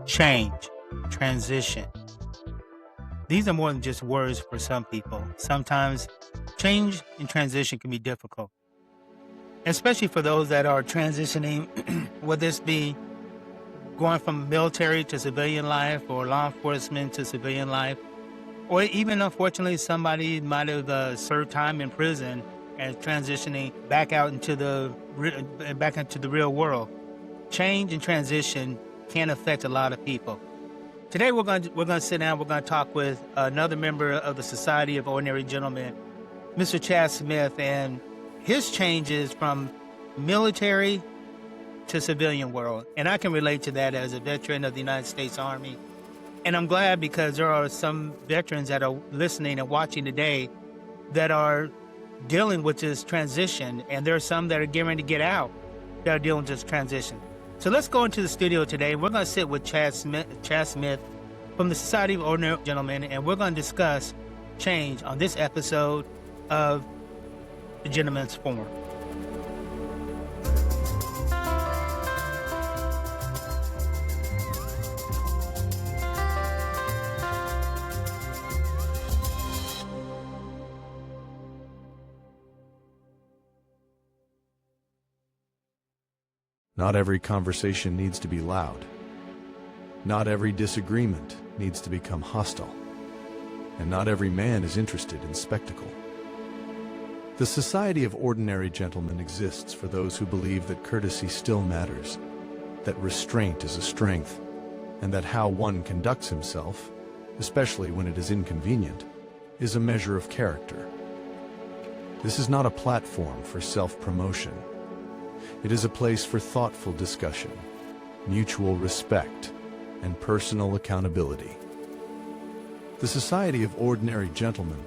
Change, transition. These are more than just words for some people. Sometimes change and transition can be difficult, especially for those that are transitioning, whether this be going from military to civilian life or law enforcement to civilian life, or even unfortunately somebody might have served time in prison and transitioning back out into the real world. Change and transition can affect a lot of people. Today we're going to sit down. We're going to talk with another member of the Society of Ordinary Gentlemen, Mr. Chad Smith, and his changes from military to civilian world. And I can relate to that as a veteran of the United States Army. And I'm glad because there are some veterans that are listening and watching today that are dealing with this transition, and there are some that are getting ready to get out that are dealing with this transition. So let's go into the studio today. We're going to sit with Chad Smith from the Society of Ordinary Gentlemen, and we're going to discuss change on this episode of the Gentleman's Forum. Not every conversation needs to be loud. Not every disagreement needs to become hostile. And not every man is interested in spectacle. The Society of Ordinary Gentlemen exists for those who believe that courtesy still matters, that restraint is a strength, and that how one conducts himself, especially when it is inconvenient, is a measure of character. This is not a platform for self-promotion. It is a place for thoughtful discussion, mutual respect, and personal accountability. The Society of Ordinary Gentlemen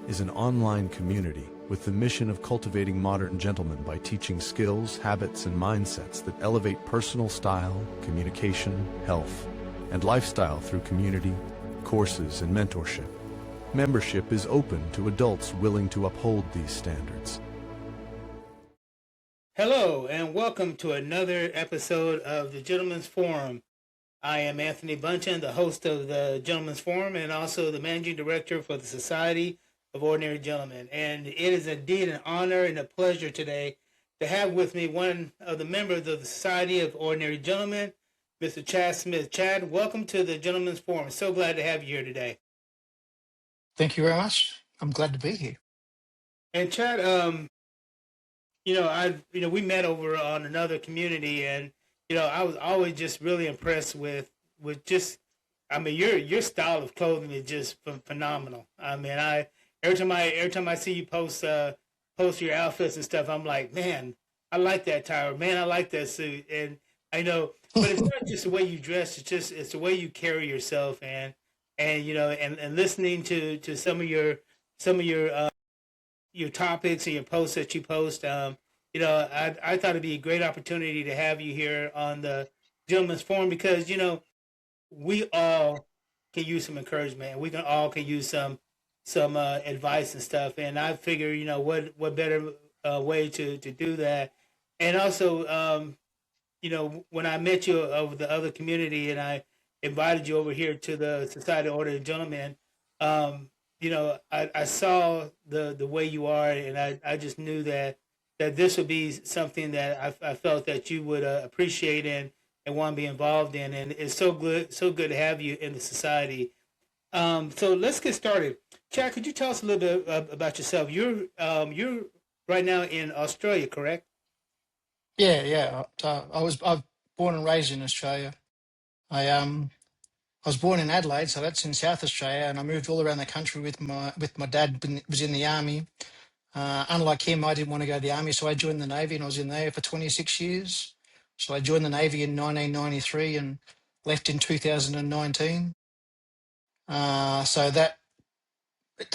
is an online community with the mission of cultivating modern gentlemen by teaching skills, habits, and mindsets that elevate personal style, communication, health, and lifestyle through community, courses, and mentorship. Membership is open to adults willing to uphold these standards. Hello, and welcome to another episode of the Gentleman's Forum. I am Anthony Bunchen, the host of the Gentleman's Forum and also the managing director for the Society of Ordinary Gentlemen. And it is indeed an honor and a pleasure today to have with me one of the members of the Society of Ordinary Gentlemen, Mr. Chad Smith. Chad, welcome to the Gentleman's Forum. So glad to have you here today. Thank you very much. I'm glad to be here. And Chad, we met over on another community, and I was always just really impressed with your style of clothing is just phenomenal. I mean, every time I see you post your outfits and stuff, I'm like, man, I like that tie, or man, I like that suit, and I know, but it's not just the way you dress; it's the way you carry yourself, and listening to some of your topics and your posts that you post. I thought it'd be a great opportunity to have you here on the Gentleman's Forum because, we all can use some encouragement and we can use some advice and stuff. And I figure, what better way to do that. And also, when I met you over the other community and I invited you over here to the Society of Ordinary Gentlemen, I saw the way you are, and I just knew that this would be something that I felt that you would appreciate and want to be involved in, and it's so good to have you in the society. So let's get started. Chad, could you tell us a little bit about yourself? You're right now in Australia, correct? Yeah. I was born and raised in Australia. I was born in Adelaide, so that's in South Australia, and I moved all around the country with my dad. Was in the army. Unlike him, I didn't want to go to the army, so I joined the Navy, and I was in there for 26 years. So I joined the Navy in 1993 and left in 2019. So that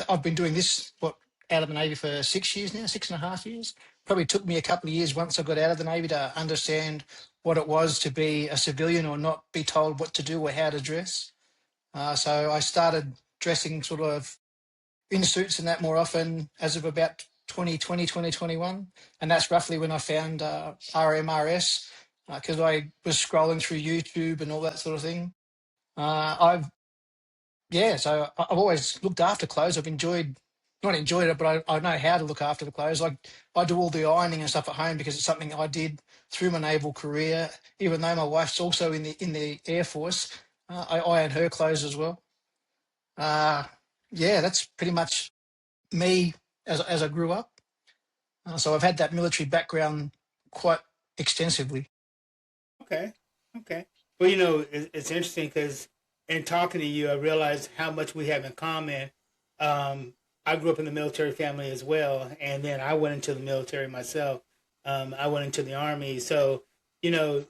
I've been doing this out of the Navy for 6 years now, 6.5 years. Probably took me a couple of years once I got out of the Navy to understand what it was to be a civilian or not be told what to do or how to dress. So I started dressing sort of in suits and that more often as of about 2020, 2021. And that's roughly when I found RMRS because I was scrolling through YouTube and all that sort of thing. I've Yeah, so I've always looked after clothes. Not enjoyed it, but I know how to look after the clothes. Like I do all the ironing and stuff at home because it's something I did through my naval career. Even though my wife's also in the Air Force, I iron her clothes as well. Uh, yeah, that's pretty much me as I grew up. So I've had that military background quite extensively. Okay. Okay. Well, it's interesting because in talking to you, I realized how much we have in common. I grew up in the military family as well, and then I went into the military myself. I went into the army, so you know,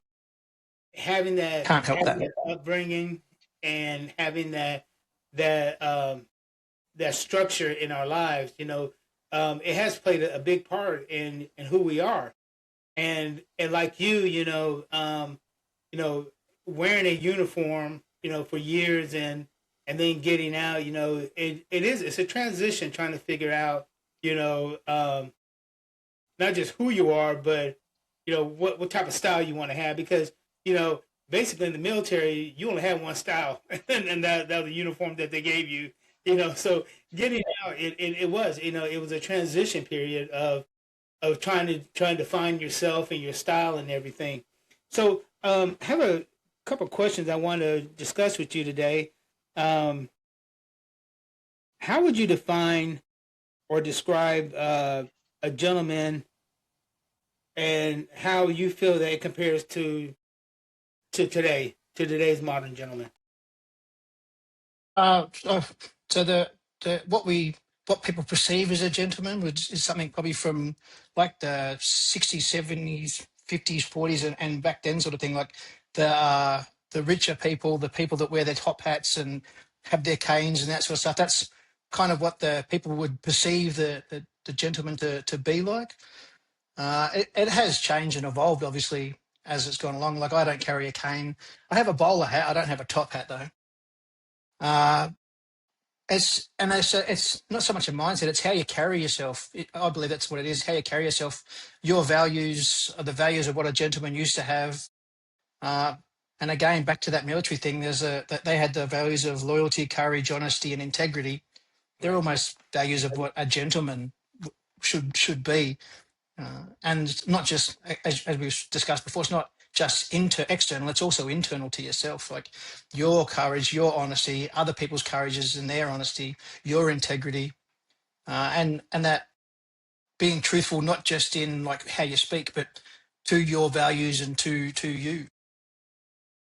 Can't help having that. that upbringing and having that that structure in our lives, it has played a big part in who we are. And like you know, wearing a uniform, for years and then getting out, it's a transition trying to figure out, you know, um, not just who you are, but what type of style you want to have because you know basically in the military you only have one style, and that was the uniform that they gave you. So getting out, it was a transition period of trying to find yourself and your style and everything. So I have a couple of questions I want to discuss with you today. Um, how would you define or describe a gentleman and how you feel that it compares to today's modern gentleman? So the what people perceive as a gentleman is something probably from like the 60s, 70s, 50s, 40s, and back then sort of thing. Like the richer people, the people that wear their top hats and have their canes and that sort of stuff. That's kind of what the people would perceive the gentleman to be like. It has changed and evolved, obviously, as it's gone along. Like I don't carry a cane. I have a bowler hat. I don't have a top hat though. Uh, it's not so much a mindset; it's how you carry yourself. I believe that's what it is. How you carry yourself, your values are the values of what a gentleman used to have. Uh, and again, back to that military thing. That they had the values of loyalty, courage, honesty, and integrity. They're Right. almost values of what a gentleman should be. And not just as we've discussed before, it's not just external; it's also internal to yourself. Like your courage, your honesty, other people's courages and their honesty, your integrity, and that being truthful, not just in like how you speak, but to your values and to you.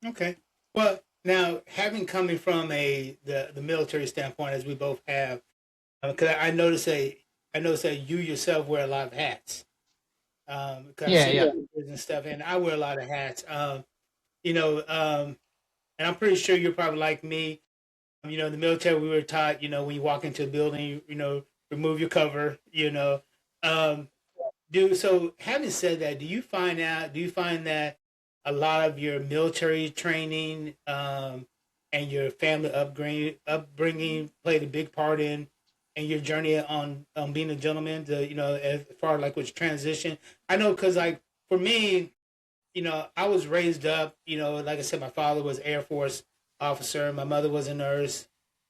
Okay. Well, now having coming from the military standpoint, as we both have, because I notice that you yourself wear a lot of hats. Because I Yeah, see yeah. pictures and stuff, and I wear a lot of hats. You know, um, and I'm pretty sure you're probably like me. In the military, we were taught, when you walk into a building, remove your cover. Um, so having said that, do you find that a lot of your military training and your family upbringing played a big part in your journey on being a gentleman? As far like with transition, I know because like for me, I was raised up. Like I said, my father was Air Force officer, my mother was a nurse,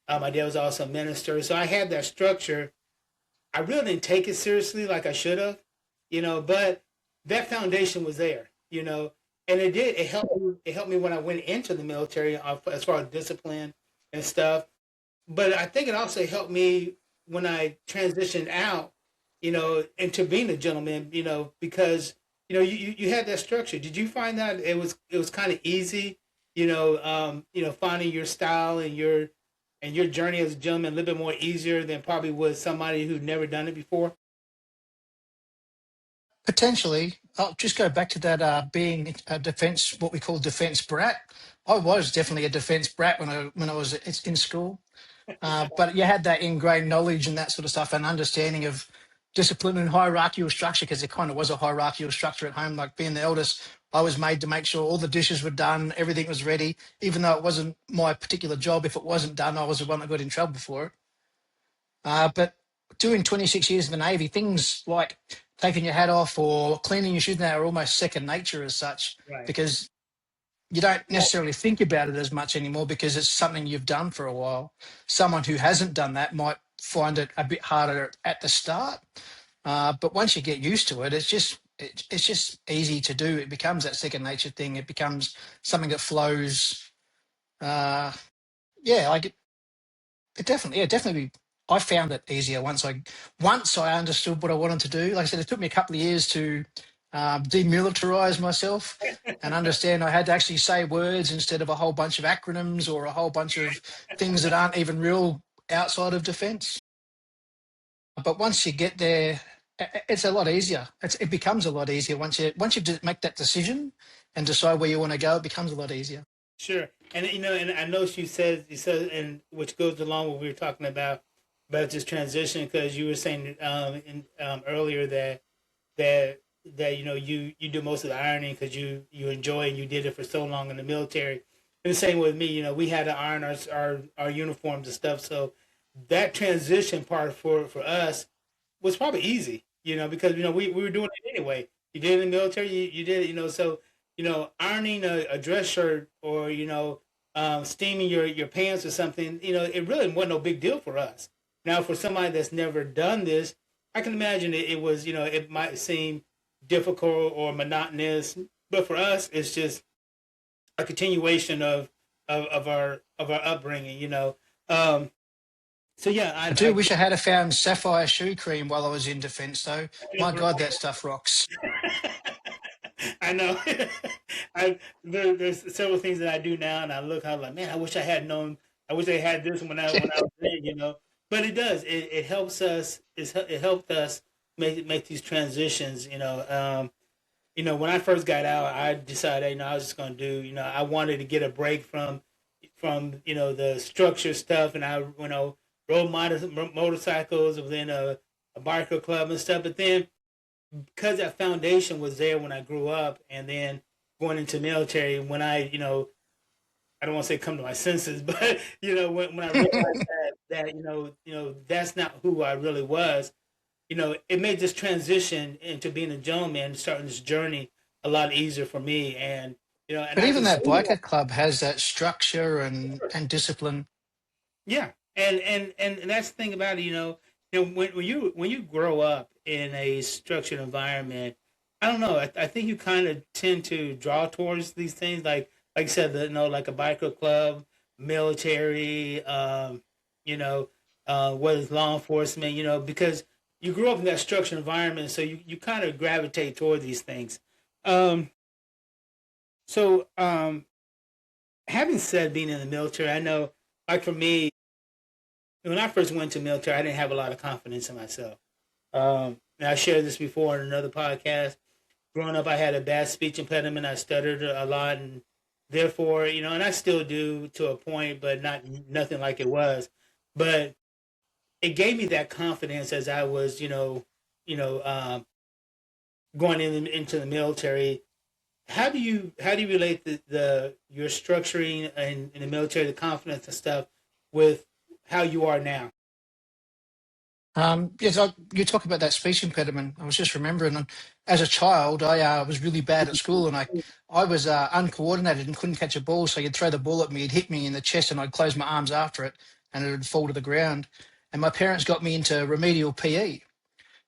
my dad was also a minister, so I had that structure. I really didn't take it seriously like I should have, but that foundation was there, and it did. It helped me. It helped me when I went into the military as far as discipline and stuff. But I think it also helped me when I transitioned out, into being a gentleman, because you had that structure. Did you find that it was kind of easy, finding your style and your journey as a gentleman a little bit more easier than probably was somebody who'd never done it before? Potentially, I'll just go back to that being a defence, what we call defence brat. I was definitely a defence brat when I was in school. But you had that ingrained knowledge and that sort of stuff and understanding of discipline and hierarchical structure because there kind of was a hierarchical structure at home. Like being the eldest, I was made to make sure all the dishes were done, everything was ready, even though it wasn't my particular job. If it wasn't done, I was the one that got in trouble for it. But doing 26 years in the Navy, things like taking your hat off or cleaning your shoes now are almost second nature as such Right. because you don't necessarily think about it as much anymore because it's something you've done for a while. Someone who hasn't done that might find it a bit harder at the start, but once you get used to it, it's just easy to do. It becomes that second nature thing. It becomes something that flows. Yeah, like it definitely, yeah, definitely. I found it easier once I understood what I wanted to do. Like I said, it took me a couple of years to demilitarize myself and understand I had to actually say words instead of a whole bunch of acronyms or a whole bunch of things that aren't even real outside of defence. But once you get there, it's a lot easier. It becomes a lot easier once you make that decision and decide where you want to go. It becomes a lot easier. Sure, and and I know you said, and which goes along with what we were talking about this transition, because you were saying earlier that you do most of the ironing because you enjoy and you did it for so long in the military. And the same with me, we had to iron our uniforms and stuff. So that transition part for us was probably easy, because we were doing it anyway. You did it in the military, you did it, so ironing a dress shirt or steaming your pants or something, it really wasn't no big deal for us. Now, for somebody that's never done this, I can imagine it was, it might seem difficult or monotonous, but for us, it's just a continuation of our upbringing, So yeah, I do wish I had found sapphire shoe cream while I was in defence, though. My God, that stuff rocks. I know. There's several things that I do now, and I'm like, man, I wish I had known. I wish I had this when I was there. But it does. It helps us. It helped us make these transitions. When I first got out, I decided, I was just going to do. I wanted to get a break from the structure stuff, and I rode motorcycles within a biker club and stuff. But then, because that foundation was there when I grew up, and then going into military, when I don't want to say come to my senses, but when I realized that that's not who I really was, it made this transition into being a gentleman, starting this journey, a lot easier for me. And and But I even can that see biker club has that structure and discipline. Yeah, and that's the thing about it. When you grow up in a structured environment, I don't know. I think you kind of tend to draw towards these things, like you said, like a biker club, military, whether it's law enforcement, because you grew up in that structured environment, so you kind of gravitate toward these things. Um, so, having said being in the military, I know, like for me, when I first went to military, I didn't have a lot of confidence in myself. And I shared this before in another podcast. Growing up, I had a bad speech impediment. I stuttered a lot, and therefore, and I still do to a point, but nothing like it was. But it gave me that confidence as I was, going into the military. How do you relate the your structuring in the military, the confidence and stuff, with how you are now? Yes, you talk about that speech impediment. I was just remembering, as a child, I was really bad at school, and I was uncoordinated and couldn't catch a ball. So you'd throw the ball at me, it'd hit me in the chest, and I'd close my arms after it, and it would fall to the ground. And my parents got me into remedial PE,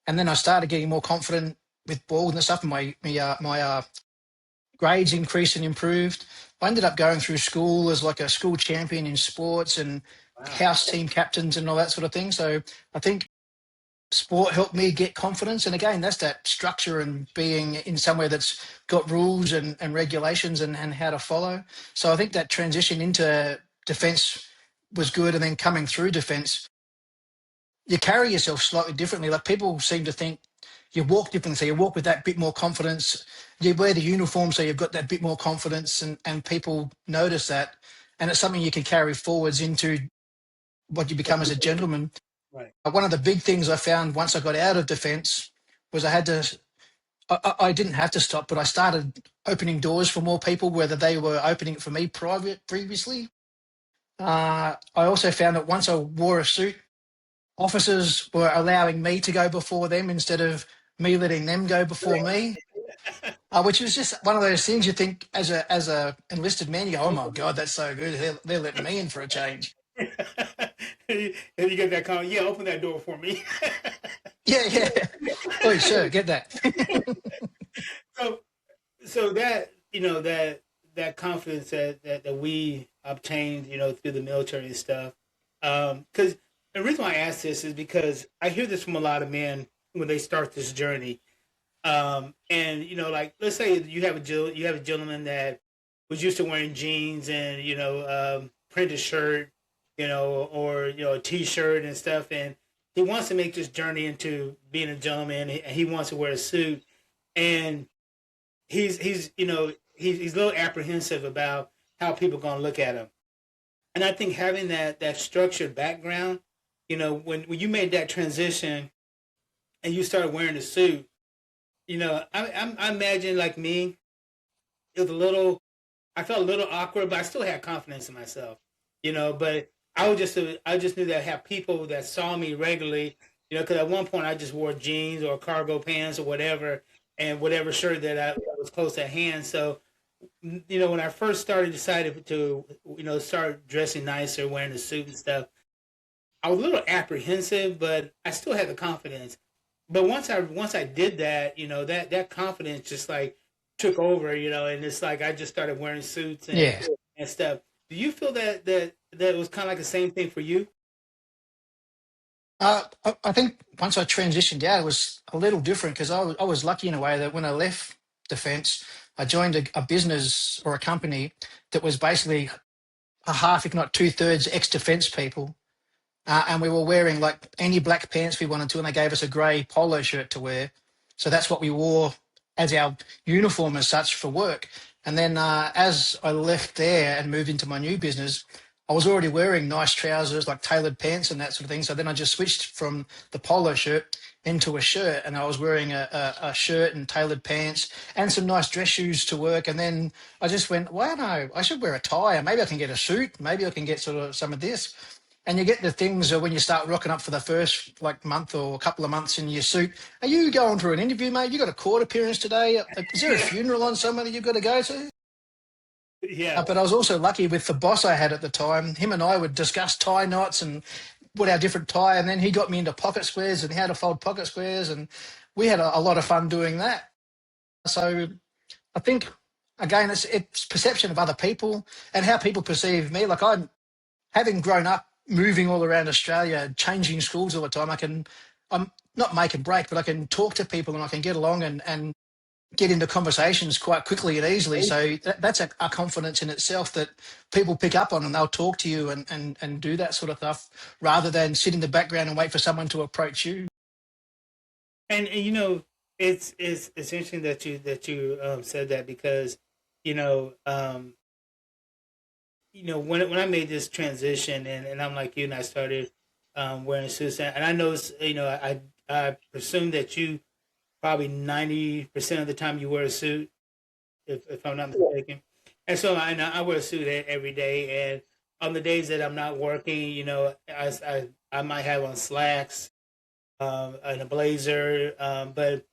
and then I started getting more confident with ball and stuff. And my grades increased and improved. I ended up going through school as like a school champion in sports and Wow. house team captains and all that sort of thing. So I think sport helped me get confidence. And again, that's that structure and being in somewhere that's got rules and regulations and how to follow. So I think that transition into defence was good. And then coming through defence, you carry yourself slightly differently. Like people seem to think you walk differently. So you walk with that bit more confidence. You wear the uniform, so you've got that bit more confidence, and people notice that. And it's something you can carry forwards into what you become as a gentleman. Right. One of the big things I found once I got out of defence was I didn't have to stop, but I started opening doors for more people, whether they were opening it for me previously. I also found that once I wore a suit, officers were allowing me to go before them instead of me letting them go before me. Which was just one of those things you think as a enlisted man, you go, oh my God, that's so good. They're letting me in for a change. And you get that comment, yeah, open that door for me. Yeah, yeah. Oh, sure, get that. so so that that confidence that we obtained through the military and stuff, because the reason why I ask this is because I hear this from a lot of men when they start this journey. And like, let's say you have a gentleman that was used to wearing jeans and printed shirt, or a t-shirt and stuff, and he wants to make this journey into being a gentleman, and he wants to wear a suit, and he's a little apprehensive about how people are going to look at him. And I think having that structured background, when you made that transition and you started wearing a suit, I imagine, like me, it was a little. I felt a little awkward, but I still had confidence in myself, But I just knew that I had people that saw me regularly, because at one point I just wore jeans or cargo pants or whatever, and whatever shirt that was close at hand. So, when I first decided to, start dressing nicer, wearing a suit and stuff, I was a little apprehensive, but I still had the confidence. But once I did that, that confidence just like took over, and it's like I just started wearing suits Yeah. and stuff. Do you feel that it was kind of like the same thing for you? I think once I transitioned out, it was a little different because I was lucky in a way that when I left defence, I joined a business or a company that was basically a half, if not two-thirds, ex-defence people. And we were wearing like any black pants we wanted to, and they gave us a grey polo shirt to wear. So that's what we wore as our uniform as such for work. And then as I left there and moved into my new business, I was already wearing nice trousers, like tailored pants and that sort of thing. So then I just switched from the polo shirt into a shirt, and I was wearing a shirt and tailored pants and some nice dress shoes to work. And then I just went, well, no, I should wear a tie, and maybe I can get a suit. Maybe I can get sort of some of this. And you get the things when you start rocking up for the first like month or a couple of months in your suit. Are you going for an interview, mate? You got a court appearance today? Is there a funeral on somebody you've got to go to? Yeah. But I was also lucky with the boss I had at the time. Him and I would discuss tie knots and what our different tie, and then he got me into pocket squares and how to fold pocket squares, and we had a lot of fun doing that. So I think again, it's perception of other people and how people perceive me. Like I'm having grown up moving all around Australia, changing schools all the time. I'm not make and break, but I can talk to people and I can get along and get into conversations quite quickly and easily. So that's a confidence in itself that people pick up on, and they'll talk to you and do that sort of stuff rather than sit in the background and wait for someone to approach you. And it's interesting that you said that, because you know um, when I made this transition, and I'm like you, and I started wearing suits, and I noticed, I presume that you probably 90% of the time you wear a suit, if I'm not mistaken. And so I wear a suit every day, and on the days that I'm not working, I might have on slacks, and a blazer. But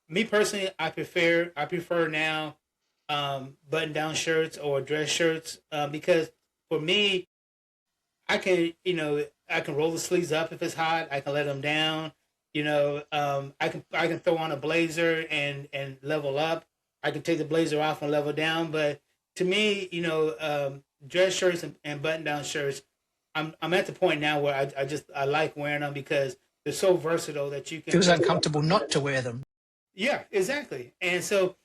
me personally, I prefer now button down shirts or dress shirts, because for me, I can roll the sleeves up if it's hot. I can let them down. I can throw on a blazer and level up. I can take the blazer off and level down. But to me, dress shirts and button down shirts, I'm at the point now where I like wearing them because they're so versatile that you can. Feels uncomfortable not to wear them. Yeah, exactly. And so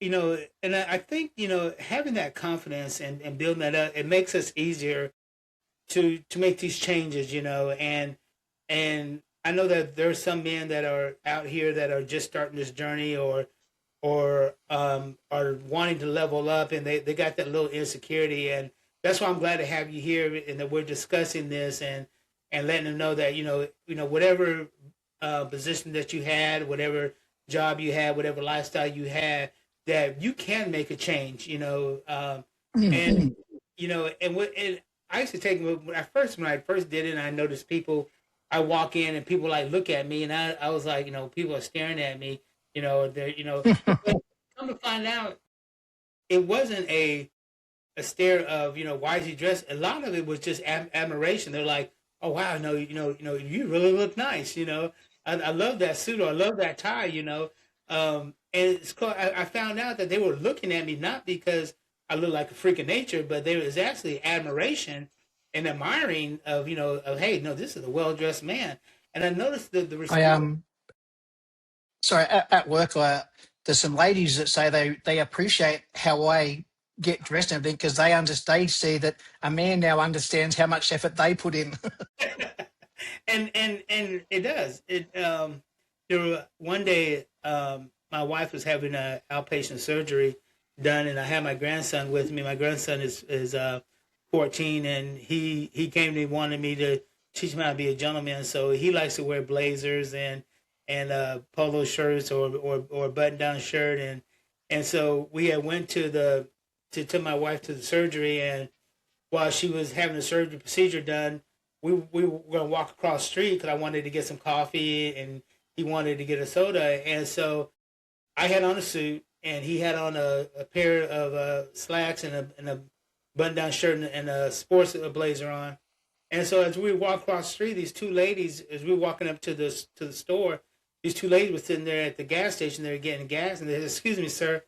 and I think having that confidence and building that up, it makes us easier to make these changes, and I know that there's some men that are out here that are just starting this journey, or are wanting to level up, and they got that little insecurity, and that's why I'm glad to have you here and that we're discussing this, and letting them know that whatever position that you had, whatever job you had, whatever lifestyle you had, that you can make a change, and Mhm. and I used to take when I first did it, and I noticed people. I walk in and people like look at me, and I was like, people are staring at me, But come to find out, it wasn't a stare of, why is he dressed? A lot of it was just admiration. They're like, oh wow, no, you really look nice. I love that suit, or I love that tie. And it's cool. I found out that they were looking at me not because I look like a freak of nature, but there was actually admiration and admiring of, hey, no, this is a well dressed man. And I noticed the I response. sorry, at work, there's some ladies that say they appreciate how I get dressed and everything because they see that a man now understands how much effort they put in. And it does. One day my wife was having a outpatient surgery done, and I had my grandson with me. My grandson is 14, and he came to me, wanted me to teach him how to be a gentleman. So he likes to wear blazers and polo shirts or button down shirt, and so we had went to my wife to the surgery, and while she was having the surgery procedure done, we were going to walk across the street because I wanted to get some coffee and he wanted to get a soda. And so I had on a suit and he had on a pair of slacks and a button down shirt and a sports blazer on. And so as we walked across the street, these two ladies, as we were walking up to the store, these two ladies were sitting there at the gas station. They were getting gas, and they said, "Excuse me, sir."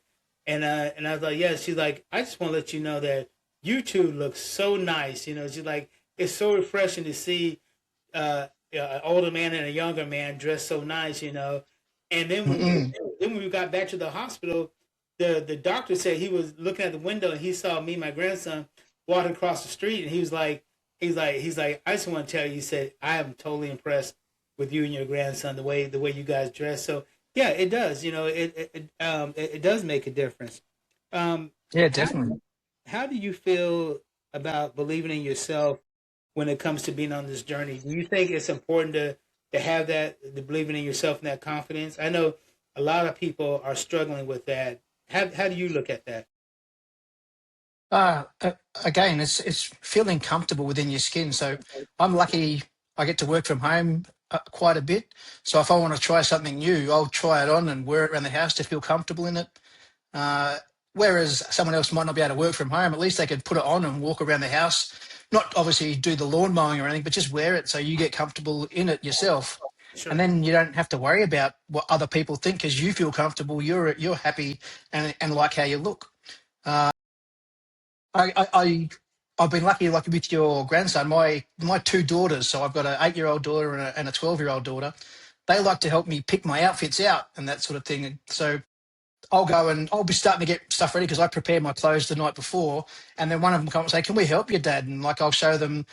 And I was like, "Yeah." She's like, "I just want to let you know that you two look so nice." She's like, "It's so refreshing to see an older man and a younger man dressed so nice." And then Mm-mm. when we got back to the hospital, the doctor said he was looking at the window and he saw me and my grandson walking across the street, and he was like, "I just want to tell you," he said, "I am totally impressed with you and your grandson, the way you guys dress." So yeah, it does. It does make a difference. Yeah, How definitely. how do you feel about believing in yourself when it comes to being on this journey? Do you think it's important to have that, the believing in yourself and that confidence? I know a lot of people are struggling with that. How do you look at that? Uh, uh, Again, it's feeling comfortable within your skin. So I'm lucky I get to work from home quite a bit. So if I want to try something new, I'll try it on and wear it around the house to feel comfortable in it. Uh, Whereas someone else might not be able to work from home, at least they could put it on and walk around the house. Not obviously do the lawn mowing or anything, but just wear it so you get comfortable in it yourself. And Sure. then you don't have to worry about what other people think because you feel comfortable, you're happy and like how you look. I, I, I I've been lucky, like with your grandson. My two daughters, so I've got an 8-year-old daughter and a 12-year-old daughter. They like to help me pick my outfits out and that sort of thing. And so I'll go and I'll be starting to get stuff ready because I prepare my clothes the night before. And then one of them comes and say, "Can we help you, Dad?" And like I'll show them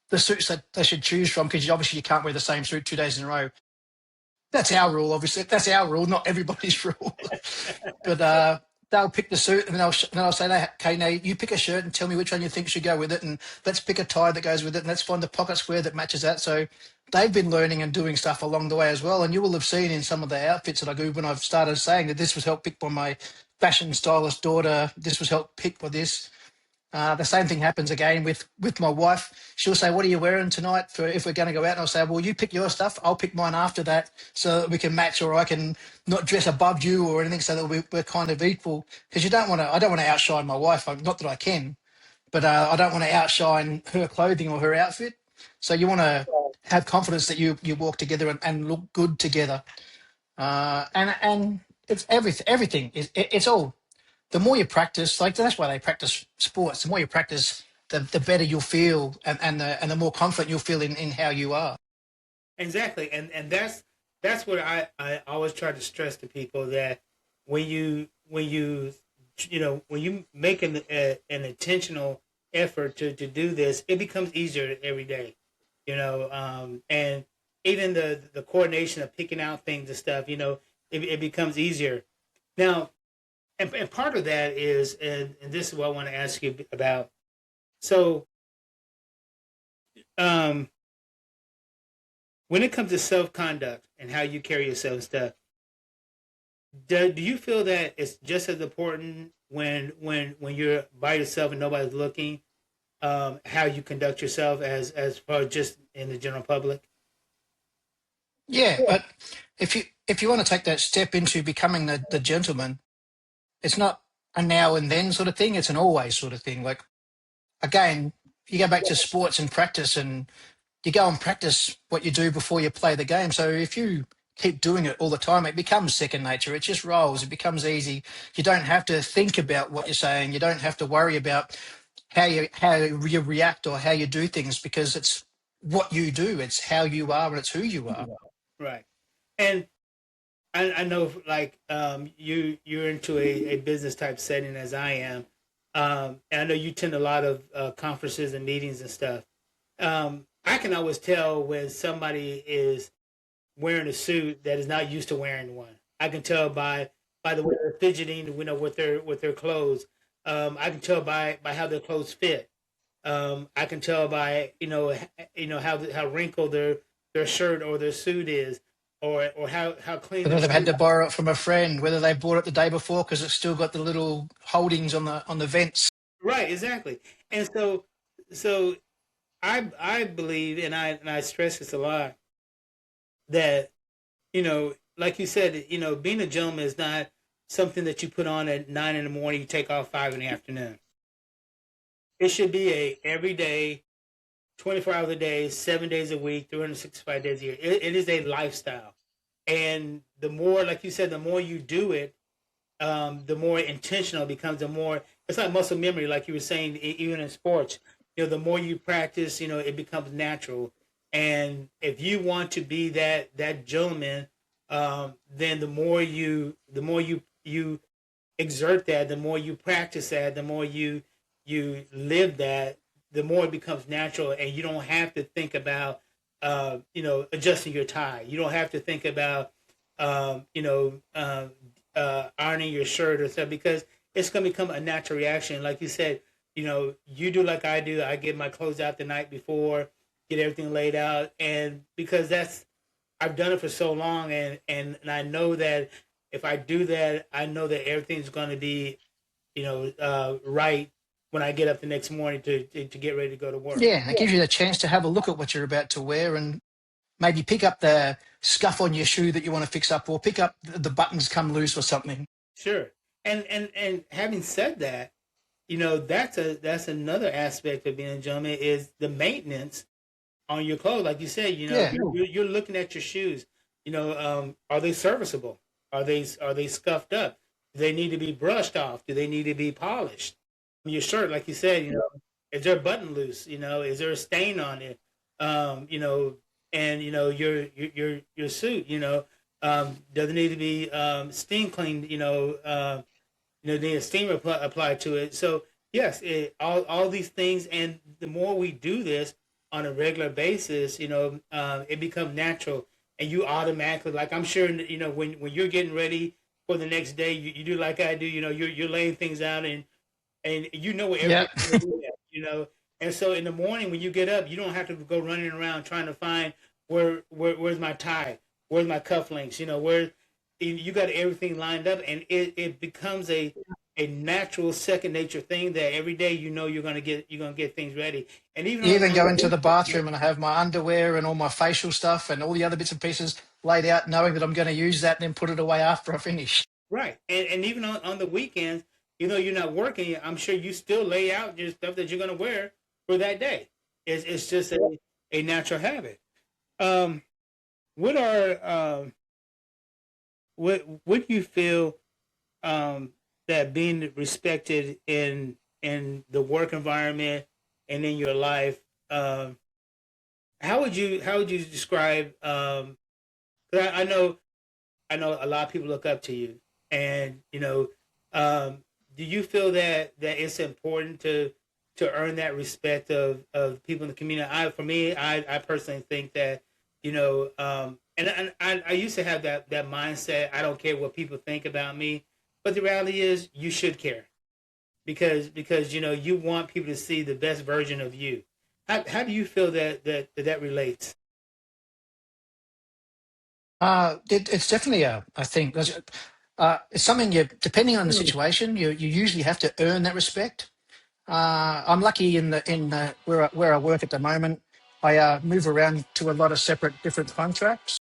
the suits that they should choose from because obviously you can't wear the same suit 2 days in a row. That's our rule, obviously. That's our rule, not everybody's rule. But they'll pick the suit, and then I'll say, "Okay, now you pick a shirt and tell me which one you think should go with it, and let's pick a tie that goes with it, and let's find the pocket square that matches that." So they've been learning and doing stuff along the way as well. And you will have seen in some of the outfits that I do when I've started saying that this was helped pick by my fashion stylist daughter. This was helped pick by this. The same thing happens again with my wife. She'll say, "What are you wearing tonight for if we're going to go out?" And I'll say, "Well, you pick your stuff. I'll pick mine after that so that we can match or I can not dress above you or anything so that we're kind of equal." Because I don't want to outshine my wife. Not that I can, but I don't want to outshine her clothing or her outfit. So you want to have confidence that you walk together and look good together. And it's everything. It's all the more you practice, like that's why they practice sports. The more you practice, the better you'll feel, and the more confident you'll feel in how you are. Exactly, and that's what I always try to stress to people, that when you make an intentional effort to do this, it becomes easier every day. And even the coordination of picking out things and stuff, it becomes easier. Now, and part of that is, and this is what I want to ask you about. So, um, when it comes to self conduct and how you carry yourself and stuff, do you feel that it's just as important when you're by yourself and nobody's looking, how you conduct yourself as far as just in the general public? Yeah, but if you want to take that step into becoming the gentleman, it's not a now and then sort of thing. It's an always sort of thing. Like again, you go back to sports and practice, and you go and practice what you do before you play the game. So if you keep doing it all the time, it becomes second nature. It just rolls. It becomes easy. You don't have to think about what you're saying. You don't have to worry about how you react or how you do things because it's what you do. It's how you are and it's who you are. Right. And I know like you're into a business type setting as I am. And I know you attend a lot of conferences and meetings and stuff. I can always tell when somebody is wearing a suit that is not used to wearing one. I can tell by the way they're fidgeting, with their clothes. I can tell by how their clothes fit. I can tell by how wrinkled their shirt or their suit is, or how clean their Whether they've had shoes. to borrow it from a friend, whether they bought it the day before because it's still got the little holdings on the vents. Right, exactly. And so I believe, and I stress this a lot, that like you said, being a gentleman is not something that you put on at 9 in the morning, you take off 5 in the afternoon. It should be a every day, 24 hours a day, 7 days a week, 365 days a year. It is a lifestyle. And the more, like you said, the more you do it, the more intentional it becomes. The more it's like muscle memory, like you were saying, even in sports. The more you practice, it becomes natural. And if you want to be that gentleman, then the more you exert that, the more you practice that, the more you live that, the more it becomes natural, and you don't have to think about adjusting your tie. You don't have to think about ironing your shirt or stuff, because it's going to become a natural reaction. Like you said, you do like I do. I get my clothes out the night before, get everything laid out, and because I've done it for so long, and I know that if I do that, I know that everything's going to be right when I get up the next morning to get ready to go to work. Yeah, and it gives you the chance to have a look at what you're about to wear and maybe pick up the scuff on your shoe that you want to fix up or pick up the buttons come loose or something. Sure. And having said that, that's another aspect of being a gentleman is the maintenance on your clothes. Like you said, Yeah. you're looking at your shoes. Are they serviceable? Are they scuffed up? Do they need to be brushed off? Do they need to be polished? Your shirt, like you said, is there a button loose? Is there a stain on it? And your suit, does it need to be steam cleaned? Need a steam applied to it. So yes, all these things, and the more we do this on a regular basis, it becomes natural, and you automatically, like I'm sure, when you're getting ready for the next day, you do like I do. You're laying things out, and where Yeah. everything's going to be at. And so in the morning when you get up, you don't have to go running around trying to find where's my tie, where's my cufflinks, where you got everything lined up, and it becomes a natural second nature thing that every day you're gonna get things ready. And even You on, even on go the into the weekend, bathroom and I have my underwear and all my facial stuff and all the other bits and pieces laid out, knowing that I'm going to use that and then put it away after I finish. right? And even on the weekends, you're not working. I'm sure you still lay out your stuff that you're gonna wear for that day. It's just a natural habit. Um, what are what do you feel um, that being respected in the work environment and in your life? How would you describe? 'Cause I know a lot of people look up to you, and do you feel that it's important to earn that respect of people in the community? For me, I personally think that and I used to have that mindset. I don't care what people think about me, but the reality is you should care, because you want people to see the best version of you. How do you feel that relates? It's definitely I think, it's something depending on the situation, you usually have to earn that respect. I'm lucky in where I work at the moment. I move around to a lot of separate different contracts.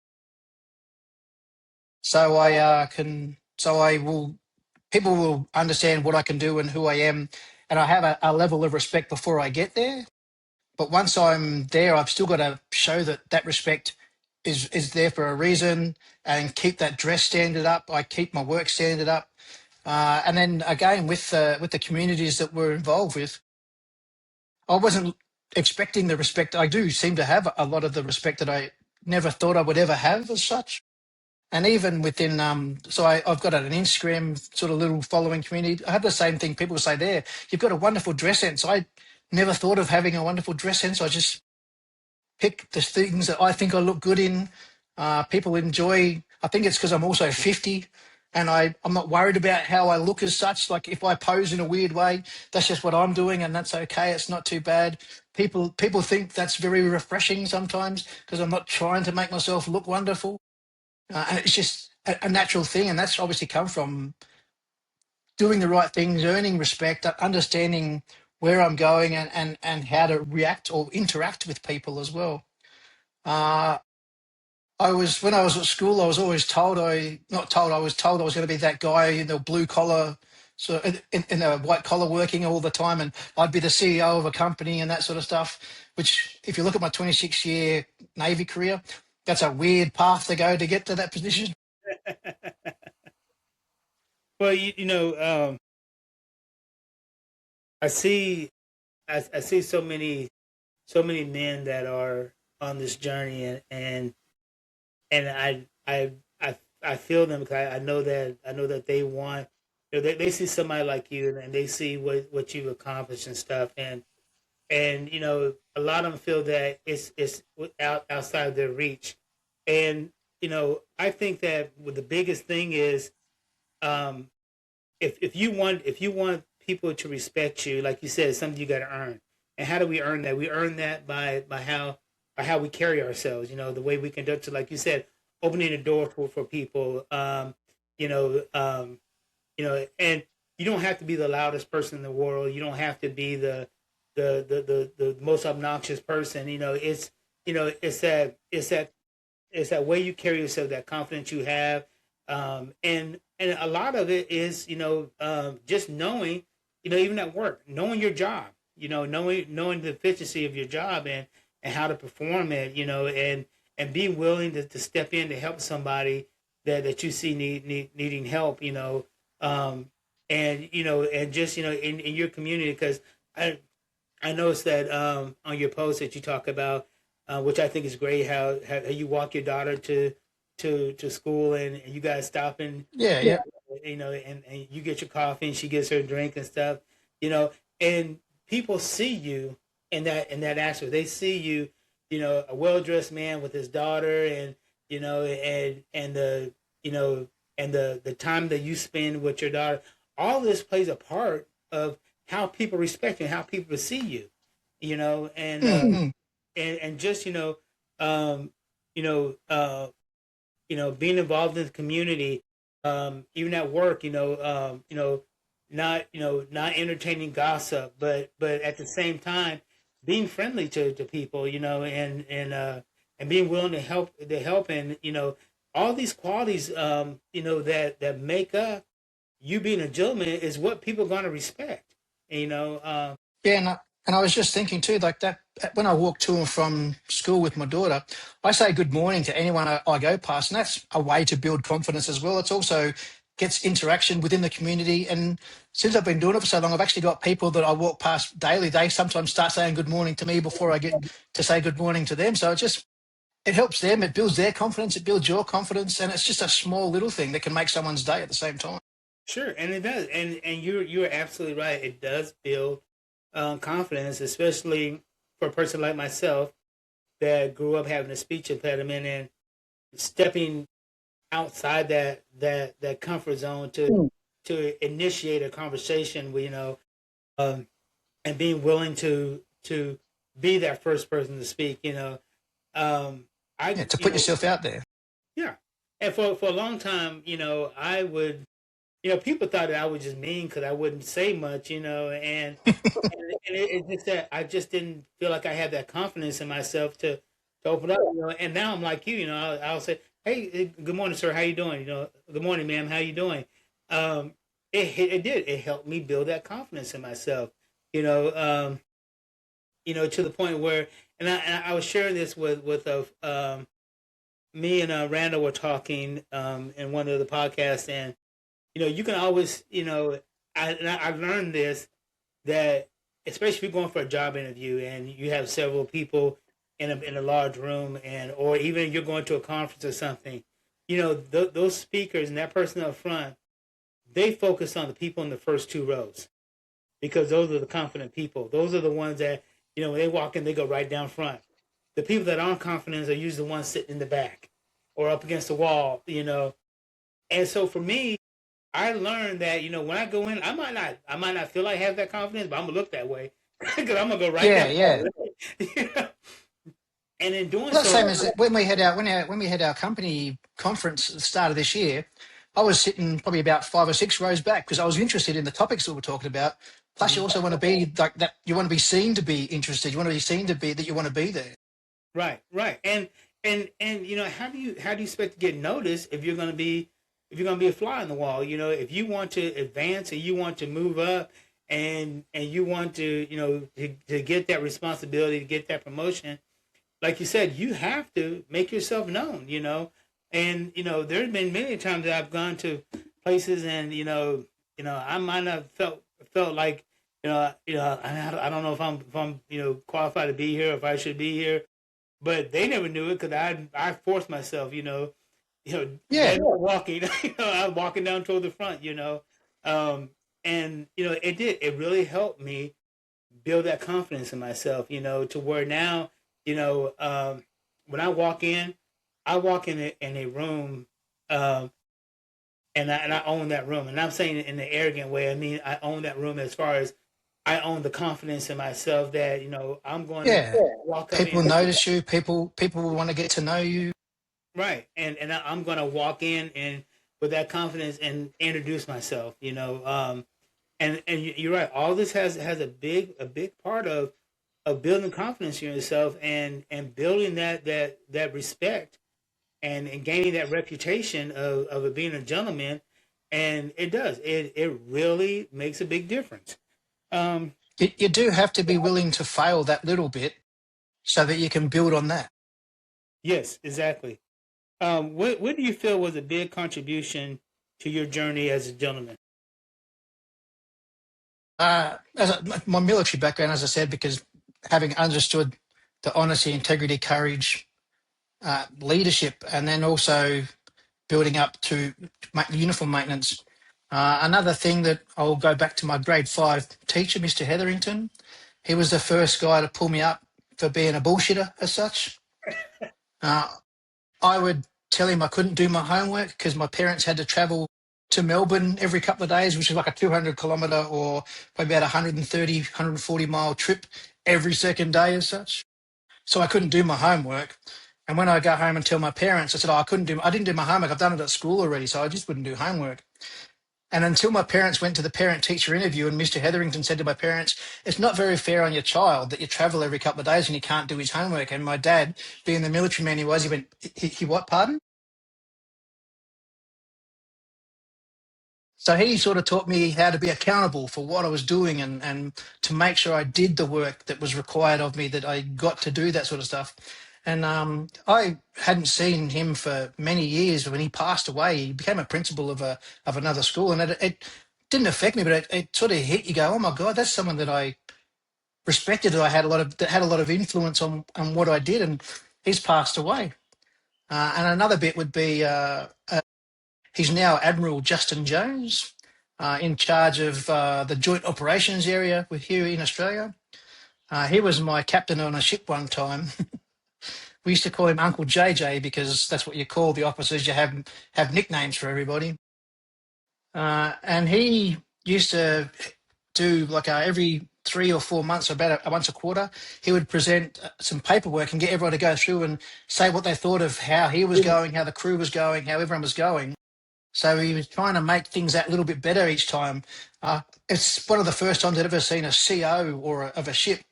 so I will, people will understand what I can do and who I am, and I have a level of respect before I get there. But once I'm there, I've still got to show that that respect is there for a reason, and keep that dress standard up. I keep my work standard up, and then again with the communities that we're involved with, I wasn't expecting the respect. I do seem to have a lot of the respect that I never thought I would ever have as such. And even within, I've got an Instagram sort of little following community. I have the same thing. People say there, you've got a wonderful dress sense. I never thought of having a wonderful dress sense. I just pick the things that I think I look good in. People enjoy. I think it's because I'm also 50, and I'm not worried about how I look as such. Like if I pose in a weird way, that's just what I'm doing, and that's okay. It's not too bad. People think that's very refreshing sometimes because I'm not trying to make myself look wonderful, and it's just a natural thing, and that's obviously come from doing the right things, earning respect, understanding where I'm going, and how to react or interact with people as well. Uh, when I was at school, I was always told not told, I was told I was going to be that guy in the blue collar, so in the white collar working all the time, and I'd be the CEO of a company and that sort of stuff. Which, if you look at my 26-year Navy career, that's a weird path to go to get to that position. Well, I see, I see so many men that are on this journey, and I feel them because I know that they want, they see somebody like you, and they see what you've accomplished and stuff, and a lot of them feel that it's outside their reach, and I think that the biggest thing is, um, if you want people to respect you, like you said, it's something you got to earn. And how do we earn that? We earn that by how we carry ourselves. The way we conduct it, like you said, opening the door for people. You know, um, and you don't have to be the loudest person in the world. You don't have to be the most obnoxious person. It's that way you carry yourself, that confidence you have, and a lot of it is just knowing, even at work, knowing your job, knowing the efficiency of your job, and how to perform it, and being willing to step in to help somebody that you see needing help, and just in your community, because I noticed that on your post that you talk about, which I think is great, how you walk your daughter to school, and you guys stop and Yeah, yeah. and you get your coffee and she gets her drink and stuff, and people see you in that aspect. They see you, a well dressed man with his daughter, and and the the time that you spend with your daughter. All this plays a part of how people respect you and how people see you, you know, and uh, Mm, mm. and just um, you know, uh, being involved in the community, even at work, not not entertaining gossip, but at the same time being friendly to people, and being willing to help, and all these qualities, that make up you being a gentleman is what people are going to respect. Yeah, and I was just thinking too, like that when I walk to and from school with my daughter, I say good morning to anyone I go past, and that's a way to build confidence as well. It's also gets interaction within the community, and since I've been doing it for so long, I've actually got people that I walk past daily. They sometimes start saying good morning to me before I get to say good morning to them. So it helps them, it builds their confidence, it builds your confidence, and it's just a small little thing that can make someone's day at the same time. Sure, and it does, and you're absolutely right. It does build confidence, especially for a person like myself that grew up having a speech impediment, and stepping outside that comfort zone to initiate a conversation with, um, and being willing to be that first person to speak. I Yeah, to put yourself out there. Yeah, and for a long time, I would, people thought that I was just mean because I wouldn't say much, and it's just that I just didn't feel like I had that confidence in myself to open up, and now I'm like you, I'll say, Hey, good morning, sir. How you doing? Good morning, ma'am. How you doing? Um, it did. It helped me build that confidence in myself. You know, um, to the point where, and I was sharing this with me and Randall were talking in one of the podcasts, and you can always, I've learned this, that especially if you're going for a job interview and you have several people in a large room, and or even you're going to a conference or something, those speakers and that person up front, they focus on the people in the first two rows, because those are the confident people. Those are the ones that, when they walk in, they go right down front. The people that aren't confident are usually the ones sitting in the back or up against the wall. And so for me, I learned that, when I go in, I might not feel like I have that confidence, but I'm gonna look that way because I'm gonna go right Yeah, down yeah. that. And in doing Well, that's the same so, as when we had our company conference at the start of this year. I was sitting probably about 5 or 6 rows back because I was interested in the topics that we're talking about. Plus, you Mhm. also want to be like that. You want to be seen to be interested. You want to be seen to be that you want to be there. Right, right, and how do you expect to get noticed if you're gonna be a fly on the wall? If you want to advance and you want to move up, and you want to to get that responsibility, to get that promotion, like you said, you have to make yourself known. And there have been many times that I've gone to places, and I might have felt like I don't know if I'm qualified to be here, if I should be here, but they never knew it because I forced myself, Yeah, dead walking. I was walking down toward the front. Um, and it really helped me build that confidence in myself, to where now, when I walk in a room, um, and I own that room. And I'm saying it in an arrogant way. I mean, I own that room as far as I own the confidence in myself that, I'm going to yeah. walk up People in. notice you. People will want to get to know you. Right. And I'm going to walk in and with that confidence and introduce myself, and you're right. All this has a big part of building confidence in yourself, and building that respect, and gaining that reputation of it being a gentleman. And it does. It really makes a big difference. Um, You do have to be willing to fail that little bit so that you can build on that. yes, exactly. What do you feel was a big contribution to your journey as a gentleman? My military background, as I said, because having understood the honesty, integrity, courage, leadership, and then also building up to uniform maintenance. Another thing that I'll go back to my grade 5 teacher, Mr. Hetherington. He was the first guy to pull me up for being a bullshitter as such. Uh, I would tell him I couldn't do my homework because my parents had to travel to Melbourne every couple of days, which is like a 200 kilometre or probably about 130, 140-mile trip every second day as such. So I couldn't do my homework. And when I go home and tell my parents, I said, I didn't do my homework. I've done it at school already. So I just wouldn't do homework. And until my parents went to the parent teacher interview and Mr. Hetherington said to my parents, it's not very fair on your child that you travel every couple of days and he can't do his homework. And my dad, being the military man he was, he went, he what, pardon? So he sort of taught me how to be accountable for what I was doing, and to make sure I did the work that was required of me, that I got to do that sort of stuff. And I hadn't seen him for many years. When he passed away, he became a principal of another school, and it didn't affect me, but it sort of hit you. Go, oh my God, that's someone that I respected. That I had a lot of influence on what I did, and he's passed away. And another bit would be he's now Admiral Justin Jones, in charge of the Joint Operations Area with here in Australia. He was my captain on a ship one time. We used to call him Uncle JJ because that's what you call the officers. You have nicknames for everybody. And he used to do like every 3 or 4 months, about once a quarter, he would present some paperwork and get everyone to go through and say what they thought of how he was going, how the crew was going, how everyone was going. So he was trying to make things that little bit better each time. It's one of the first times I'd ever seen a CO of a ship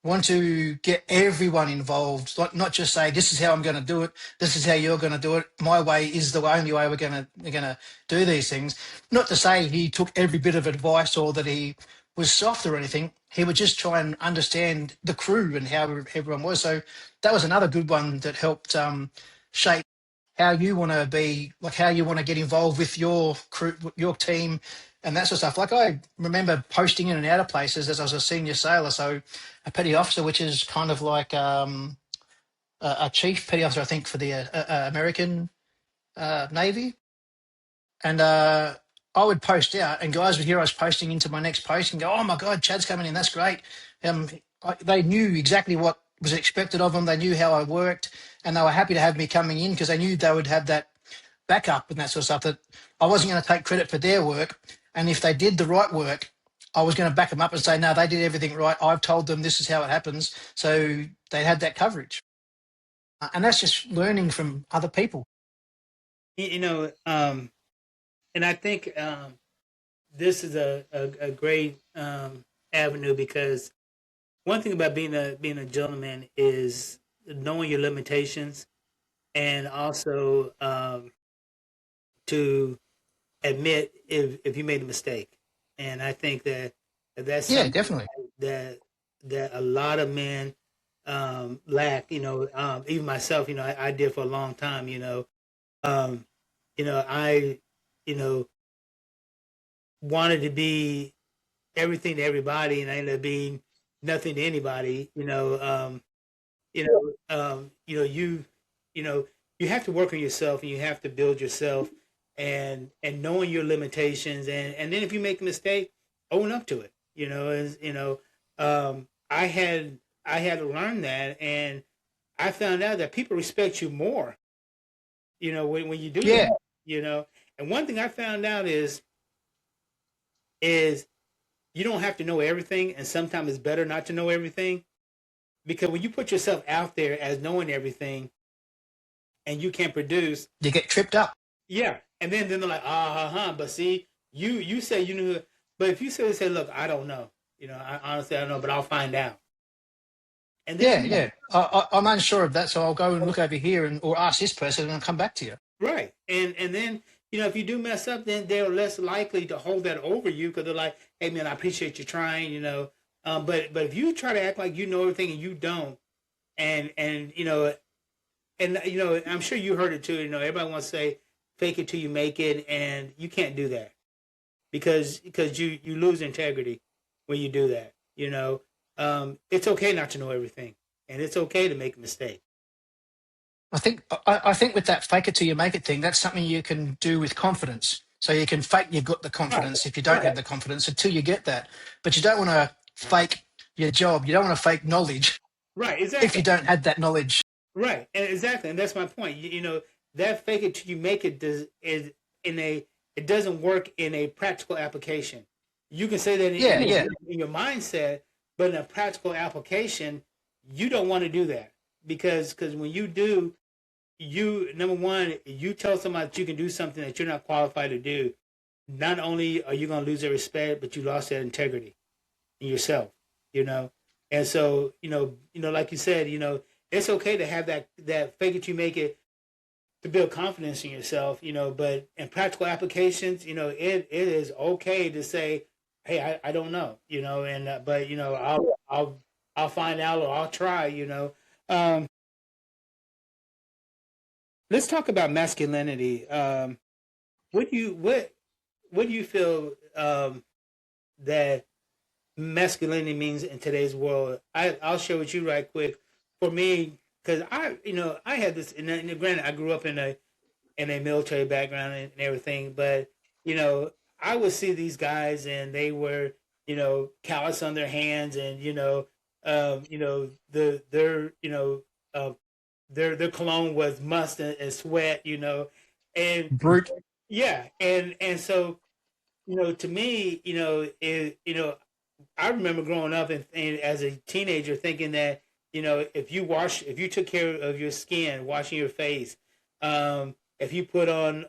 want to get everyone involved, not just say this is how I'm going to do it, this is how you're going to do it. My way is the only way we're going to do these things. Not to say he took every bit of advice or that he was soft or anything. He would just try and understand the crew and how everyone was. So that was another good one that helped shape how you want to be, like how you want to get involved with your crew, your team, and that sort of stuff. Like I remember posting in and out of places as I was a senior sailor, so a petty officer, which is kind of like a chief petty officer, I think, for the American Navy. And I would post out, and guys would hear I was posting into my next post and go, "Oh my God, Chad's coming in! That's great." They knew exactly what was expected of them. They knew how I worked, and they were happy to have me coming in because they knew they would have that backup and that sort of stuff. That I wasn't going to take credit for their work, and if they did the right work, I was going to back them up and say, "No, they did everything right. I've told them this is how it happens." So they had that coverage, and that's just learning from other people. You know, and I think this is a great avenue because one thing about being a gentleman is knowing your limitations and also to admit if you made a mistake. And I think that that's Yeah, something definitely. that a lot of men lack. Even myself. I did for a long time. Um, I wanted to be everything to everybody, and I ended up being nothing to anybody. You know, you have to work on yourself, and you have to build yourself, and knowing your limitations, and then if you make a mistake, own up to it. I had to learn that, and I found out that people respect you more. When you do Yeah, that. And one thing I found out is you don't have to know everything, and sometimes it's better not to know everything because when you put yourself out there as knowing everything and you can't produce, you get tripped up. yeah, and then they're like, but see, you say you knew, but if you say, look, I don't know, I honestly I don't know, but I'll find out, and then Yeah, yeah. I'm unsure of that, so I'll go and look over here and or ask this person, and I'll come back to you. right, and then if you do mess up, then they're less likely to hold that over you because they're like, hey man, I appreciate you trying, but if you try to act like you know everything and you don't, and I'm sure you heard it too. Everybody wants to say, "Fake it till you make it," and you can't do that because you lose integrity when you do that. It's okay not to know everything, and it's okay to make a mistake. I think with that fake it till you make it thing, that's something you can do with confidence. So you can fake you've got the Right, confidence if you don't right, have the confidence until you get that. But you don't want to fake your job. You don't want to fake knowledge right. if Exactly. you don't have that knowledge. Right, and exactly, and that's my point. That fake it till you make it it doesn't work in a practical application. You can say that Yeah, yeah, in your mindset, but in a practical application, you don't want to do that because when you do, you number one, you tell somebody that you can do something that you're not qualified to do. Not only are you going to lose their respect, but you lost that integrity in yourself. You know, and so like you said, it's okay to have that fake it you make it to build confidence in yourself. But in practical applications, it is okay to say, hey, I don't know. And but I'll find out or I'll try. Um, let's talk about masculinity. What do you feel that masculinity means in today's world? I'll share with you right quick. For me, because I had this, and granted, I grew up in a military background and everything, but I would see these guys and they were callous on their hands, and uh, their cologne was must and sweat, and brute. yeah, and so to me, I remember growing up and as a teenager thinking that if you took care of your skin, washing your face, if you put on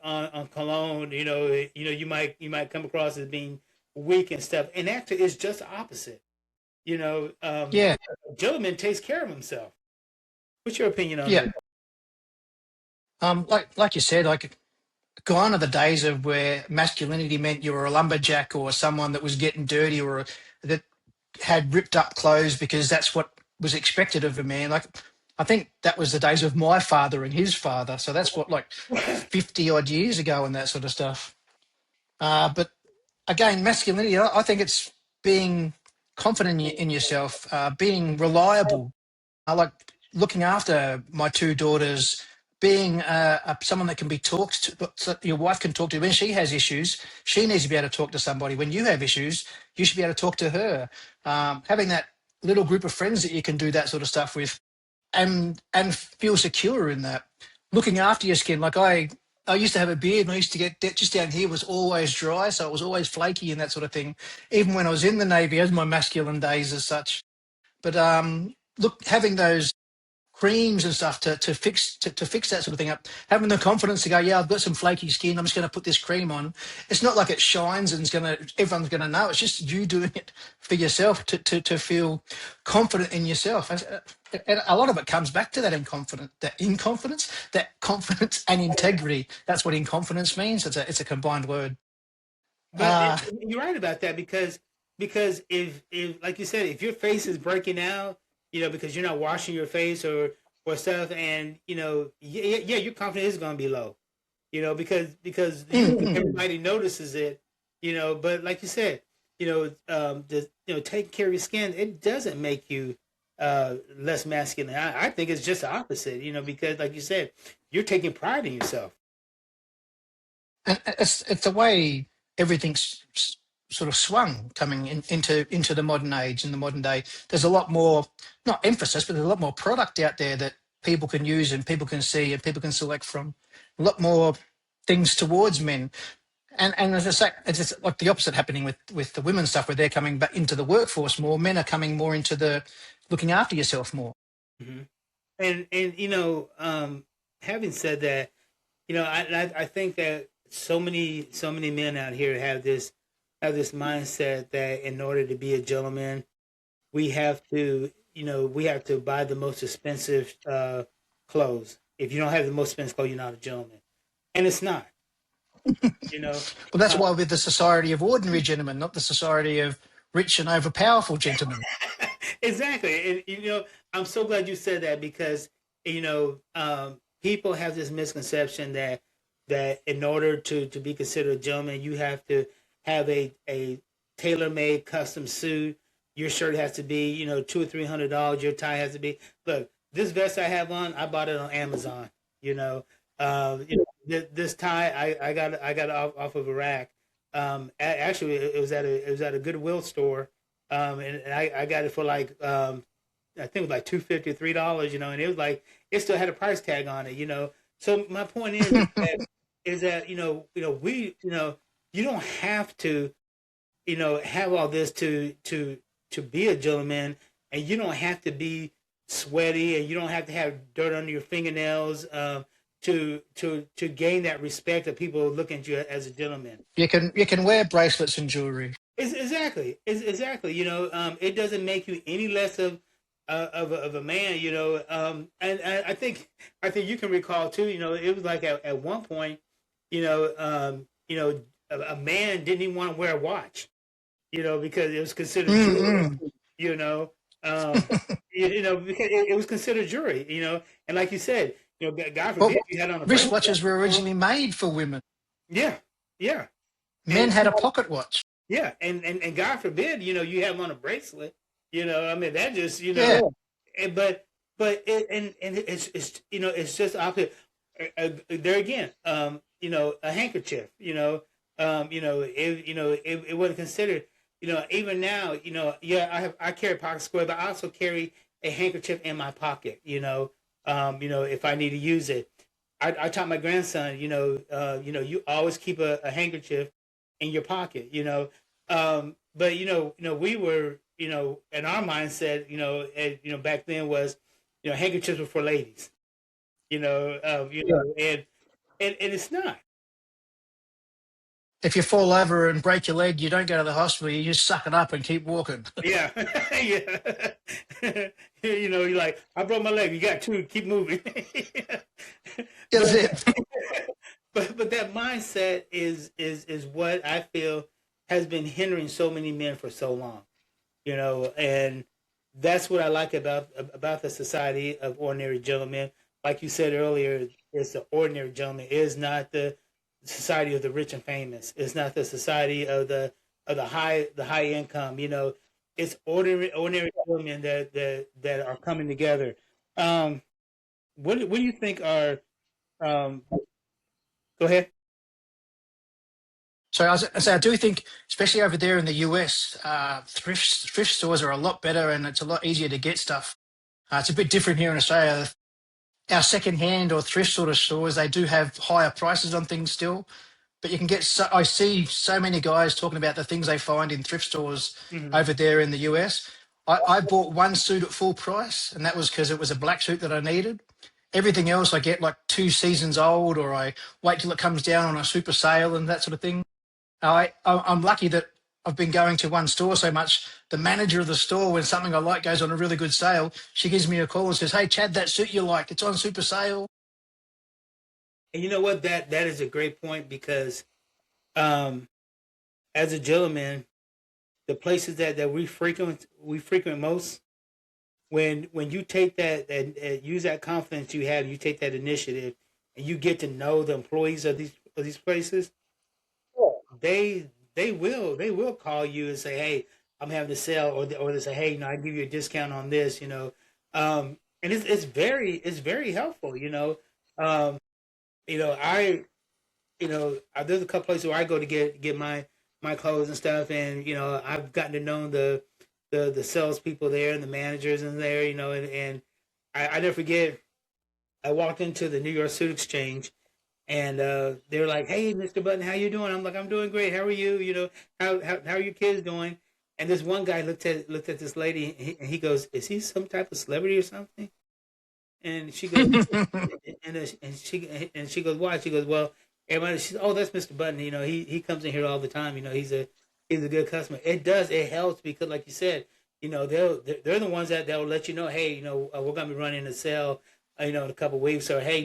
cologne, you might come across as being weak and stuff, and actually it's just the opposite. Yeah, A gentleman takes care of himself. What's your opinion on yeah. this? Like you said, like gone are the days of where masculinity meant you were a lumberjack or someone that was getting dirty or that had ripped up clothes because that's what was expected of a man. Like I think that was the days of my father and his father. So that's what like 50 odd years ago and that sort of stuff. But again, masculinity, I think it's being confident in yourself, being reliable. I like looking after my two daughters, being someone that can be talked to, so your wife can talk to. When she has issues, she needs to be able to talk to somebody. When you have issues, you should be able to talk to her. Having that little group of friends that you can do that sort of stuff with and feel secure in that. Looking after your skin, like I used to have a beard and I used to get just down here was always dry, so it was always flaky and that sort of thing. Even when I was in the Navy, as my masculine days as such. But look, having those creams and stuff to fix to fix that sort of thing up, having the confidence to go, yeah, I've got some flaky skin, I'm just going to put this cream on. It's not like it shines and everyone's going to know. It's just you doing it for yourself to feel confident in yourself. And a lot of it comes back to that that confidence and integrity. That's what inconfidence means. It's a combined word. But Uh, you're right about that because if like you said, if your face is breaking out, because you're not washing your face or stuff, and yeah, your confidence is going to be low, because everybody notices it, But like you said, taking care of your skin, it doesn't make you less masculine. I think it's just the opposite, because like you said, you're taking pride in yourself. and it's the way everything's sort of swung coming into the modern age. In the modern day, there's a lot more, not emphasis, but there's a lot more product out there that people can use and people can see and people can select from. A lot more things towards men. And as I say, it's just like the opposite happening with the women's stuff, where they're coming back into the workforce more. Men are coming more into the looking after yourself more. Hmm. And having said that, I think that so many men out here have this mindset that in order to be a gentleman, we have to buy the most expensive clothes. If you don't have the most expensive clothes, you're not a gentleman, and it's not. You know, Well, that's uh, why we're the society of ordinary gentlemen, not the society of rich and overpowerful gentlemen. exactly. And I'm so glad you said that because people have this misconception that in order to be considered a gentleman, you have to have a tailor made custom suit. Your shirt has to be $200 or $300. Your tie has to be. Look, this vest I have on, I bought it on Amazon. This tie I got it off of a rack. Actually, it was at a Goodwill store, and I got it for like I think it was like $2.50, $3, and it was like it still had a price tag on it. So my point is that you don't have to have all this to be a gentleman, and you don't have to be sweaty, and you don't have to have dirt under your fingernails to gain that respect of people looking at you as a gentleman. You can wear bracelets and jewelry. Exactly. It doesn't make you any less of a man. And I think you can recall too. It was like at one point, a man didn't even want to wear a watch. Because it was considered jewelry. Mm-mm. You know, um, because it was considered jewelry. And like you said, God forbid Well, you had on a bracelet. wristwatches were originally made for women. Yeah, yeah, Men and had a pocket watch. yeah, and God forbid, you have on a bracelet. I mean that just Yeah. but it's just opposite. There again, a handkerchief. It wasn't considered. Even now, yeah, I carry a pocket square, but I also carry a handkerchief in my pocket. If I need to use it. I taught my grandson, you always keep a handkerchief in your pocket, but we were, in our mindset, back then was, handkerchiefs were for ladies, Yeah. and it's not. If you fall over and break your leg, you don't go to the hospital. You just suck it up and keep walking. Yeah, yeah. You're like, I broke my leg. You got two. Keep moving. That's but it. but that mindset is what I feel has been hindering so many men for so long. And that's what I like about the Society of Ordinary Gentlemen. Like you said earlier, it's the ordinary gentleman. It is not the society of the rich and famous. It's not the society of the high income. It's ordinary gentlemen that are coming together. Um, what do you think are? Go ahead. So I do think, especially over there in the US, thrift stores are a lot better and it's a lot easier to get stuff. It's a bit different here in Australia. Our second-hand or thrift sort of stores, they do have higher prices on things still, but you can get. I see so many guys talking about the things they find in thrift stores Mhm. over there in the US. I bought one suit at full price, and that was because it was a black suit that I needed. Everything else I get like 2 seasons old, or I wait till it comes down on a super sale and that sort of thing. I'm lucky that I've been going to one store so much. The manager of the store, when something I like goes on a really good sale, she gives me a call and says, "Hey, Chad, that suit you like, it's on super sale." And you know what? That is a great point because, um, as a gentleman, the places that we frequent most, when you take that and use that confidence you have, you take that initiative, and you get to know the employees of these places, they will call you and say, hey, I'm having a sale, or they say, hey, I give you a discount on this. And it's very helpful. Um, I there's a couple places where I go to get my clothes and stuff, and I've gotten to know the salespeople there and the managers in there, and I never forget. I walked into the New York Suit Exchange, and they were like, "Hey, Mr. Button, how you doing?" I'm like, "I'm doing great. How are you? How are your kids doing?" And this one guy looked at this lady, and he goes, "Is he some type of celebrity or something?" And she goes, and she goes, why? She goes, well, everybody. She's, oh, that's Mr. Button. He comes in here all the time. He's a good customer. It helps because, like you said, they're the ones that will let you know, hey, we're gonna be running a sale, in a couple of weeks, or hey,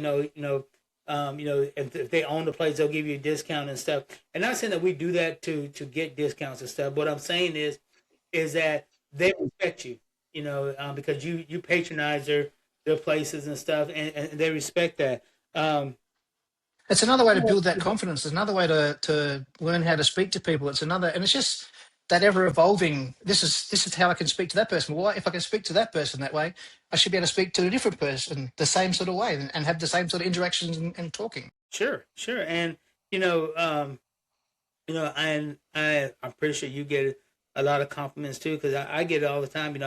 if they own the place, they'll give you a discount and stuff. And not saying that we do that to get discounts and stuff. What I'm saying is that they respect you, because you patronize their places and stuff, and they respect that. Um, It's another way to build that confidence. It's another way to learn how to speak to people. It's another, and it's just that ever evolving. This is how I can speak to that person. Well, if I can speak to that person that way, I should be able to speak to a different person the same sort of way and have the same sort of interactions and talking. sure, sure, and and I'm pretty sure you get a lot of compliments too, because I get it all the time.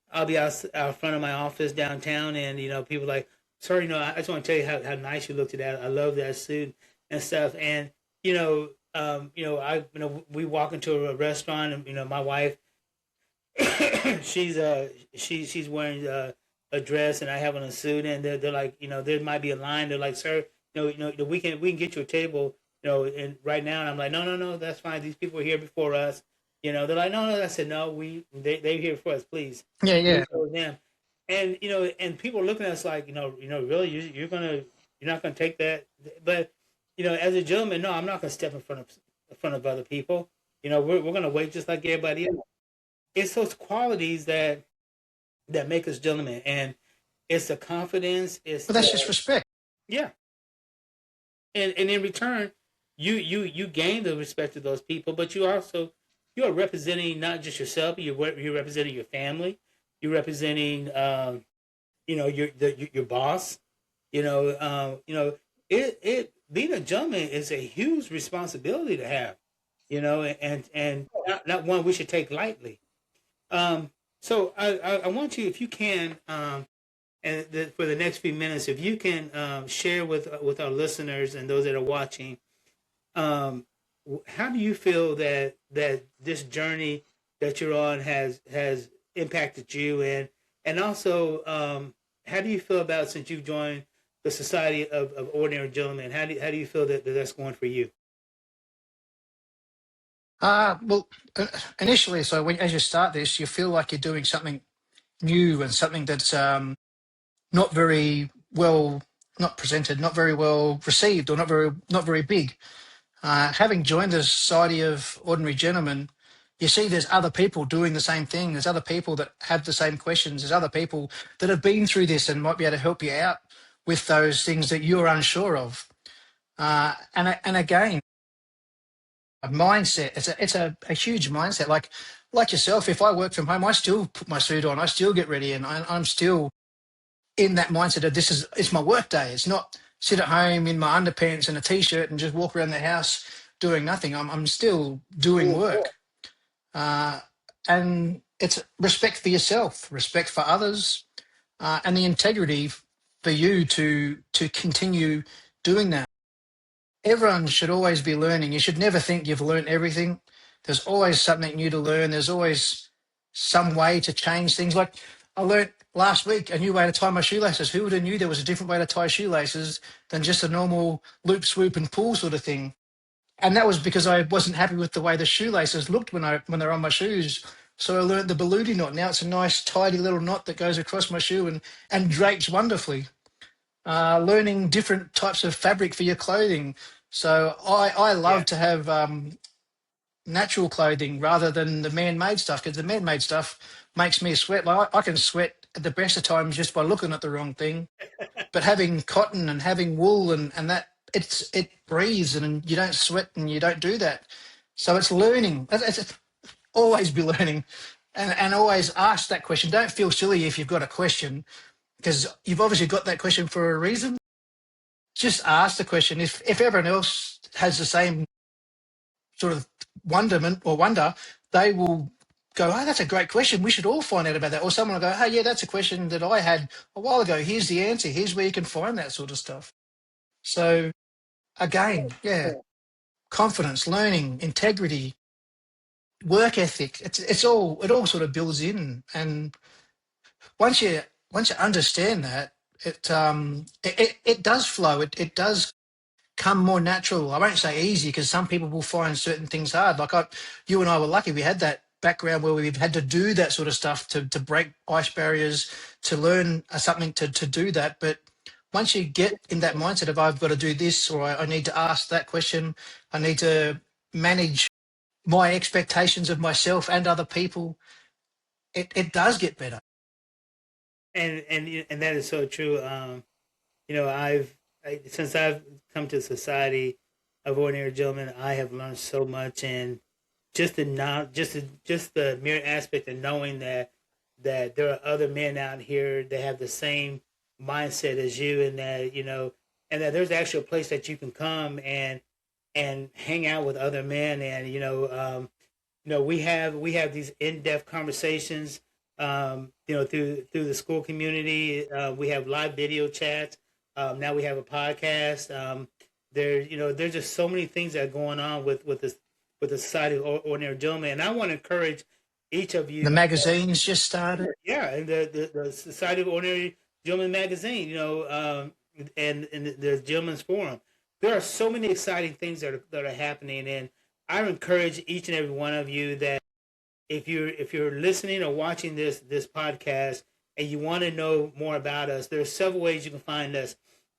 I'll be out front of my office downtown, and people like, sir, I just want to tell you how nice you look today. I love that suit and stuff. And we walk into a restaurant, and my wife, she's wearing a dress, and I have on a suit, and they're like, there might be a line. They're like, sir, we can get you a table, and right now. And I'm like, no, no, no, that's fine. These people are here before us. They're like, no, no. I said, no, they're here for us, please. Yeah, Please yeah. go with them. And and people are looking at us like, really, you're not gonna take that. But as a gentleman, no, I'm not gonna step in front of other people. We're gonna wait just like everybody else. It's those qualities that make us gentlemen, and it's the confidence. It's But that's just respect. yeah, and in return, you gain the respect of those people, but you are representing not just yourself. You're representing your family. You're representing your boss. It being a gentleman is a huge responsibility to have. And not one we should take lightly. So I want you, if you can, for the next few minutes, if you can share with our listeners and those that are watching, um, how do you feel that this journey that you're on has impacted you, and also how do you feel about, since you've joined the Society of Ordinary Gentlemen? How do you feel that that's going for you? Well, initially, so as you start this, you feel like you're doing something new and something that's not very well, not presented, not very well received, or not very big. Having joined the Society of Ordinary Gentlemen, you see there's other people doing the same thing. There's other people that have the same questions. There's other people that have been through this and might be able to help you out with those things that you're unsure of. And again, a mindset. It's a huge mindset. Like yourself, if I work from home, I still put my suit on. I still get ready, and I'm still in that mindset of it's my work day. It's not sit at home in my underpants and a t-shirt and just walk around the house doing nothing. I'm still doing work, and it's respect for yourself, respect for others, and the integrity for you to continue doing that. Everyone should always be learning. You should never think you've learned everything. There's always something new to learn. There's always some way to change things. Like I learnt last week a new way to tie my shoelaces. Who would have knew there was a different way to tie shoelaces than just a normal loop, swoop, and pull sort of thing? And that was because I wasn't happy with the way the shoelaces looked when they're on my shoes. So I learnt the Beluti knot. Now it's a nice, tidy little knot that goes across my shoe and drapes wonderfully. Learning different types of fabric for your clothing. So I love to have natural clothing rather than the man-made stuff, because the man-made stuff makes me sweat. Like I can sweat at the best of times just by looking at the wrong thing. But having cotton and having wool and that it breathes and you don't sweat and you don't do that. So it's learning. It's always be learning, and always ask that question. Don't feel silly if you've got a question, because you've obviously got that question for a reason. Just ask the question. If everyone else has the same sort of wonderment or wonder, they will go, "Oh, that's a great question. We should all find out about that." Or someone will go, "Hey, yeah, that's a question that I had a while ago. Here's the answer. Here's where you can find that sort of stuff." So again, yeah, confidence, learning, integrity, work ethic. It all sort of builds in, and once you understand that, it does flow. It does come more natural. I won't say easy, because some people will find certain things hard. You and I were lucky. We had that background where we've had to do that sort of stuff to break ice barriers, to learn something to do that. But once you get in that mindset of I've got to do this, or I need to ask that question, I need to manage my expectations of myself and other people, it does get better. And that is so true. Since I've come to Society of Ordinary Gentlemen, I have learned so much, and just the mere aspect of knowing that there are other men out here that have the same mindset as you, and that there's actually a place that you can come and hang out with other men, and we have these in-depth conversations, through the school community. We have live video chats. Now we have a podcast. There's just so many things that are going on with the Society of Ordinary Gentlemen, and I want to encourage each of you. The magazines just started. Yeah, and the Society of Ordinary Gentlemen magazine, and the Gentlemen's Forum. There are so many exciting things that are happening, and I encourage each and every one of you that if you're listening or watching this podcast and you want to know more about us, there are several ways you can find us.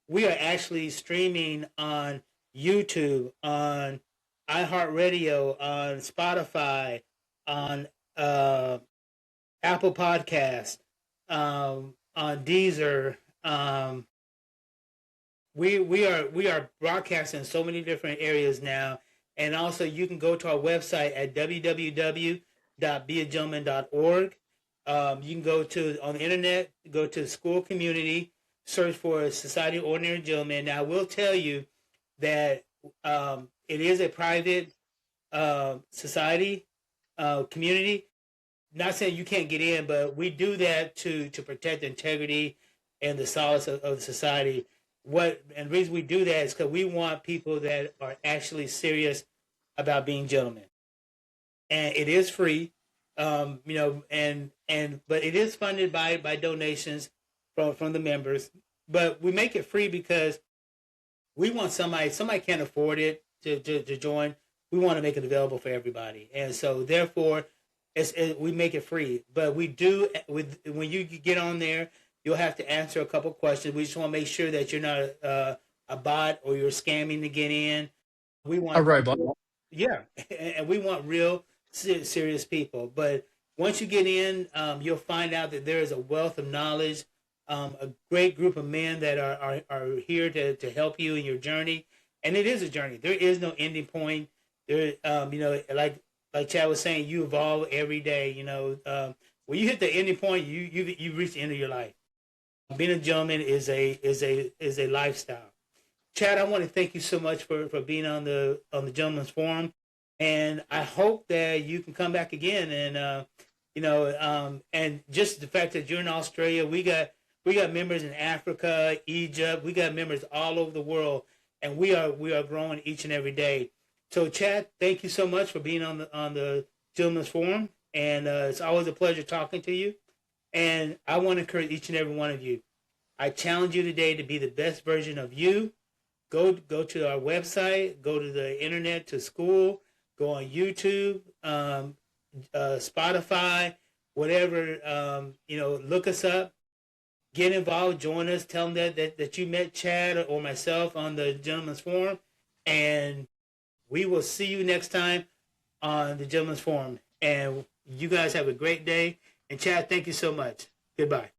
We are actually streaming on YouTube, on iHeartRadio, on Spotify, on Apple Podcasts, on Deezer. We are broadcasting in so many different areas now, and also you can go to our website at www.beagentleman.org. You can go on the internet, go to the school community, search for Society of Ordinary Gentlemen. Now, I will tell you that it is a private society community. Not saying you can't get in, but we do that to protect the integrity and the solace of the society. And the reason we do that is because we want people that are actually serious about being gentlemen. And it is free, but it is funded by donations from the members. But we make it free because we want somebody can't afford it to join. we want to make it available for everybody. And so therefore, we make it free. But we do, when you get on there, you'll have to answer a couple questions. We just want to make sure that you're not a bot or you're scamming to get in. We A want, robot. yeah, and we want real serious people. But once you get in, you'll find out that there is a wealth of knowledge, a great group of men that are here to help you in your journey. And it is a journey. There is no ending point. There, like Chad was saying, you evolve every day. When you hit the ending point, you reach the end of your life. Being a gentleman is a lifestyle. Chad, I want to thank you so much for being on the Gentleman's Forum, and I hope that you can come back again. And and just the fact that you're in Australia, we got members in Africa, Egypt, we got members all over the world, and we are growing each and every day. So, Chad, thank you so much for being on the Gentleman's Forum, and it's always a pleasure talking to you. And I want to encourage each and every one of you. I challenge you today to be the best version of you. Go to our website, go to the internet, to school, go on YouTube, Spotify, whatever, look us up, get involved, join us, tell them that you met Chad or myself on the Gentleman's Forum, and we will see you next time on the Gentleman's Forum. And you guys have a great day. And Chad, thank you so much. Goodbye.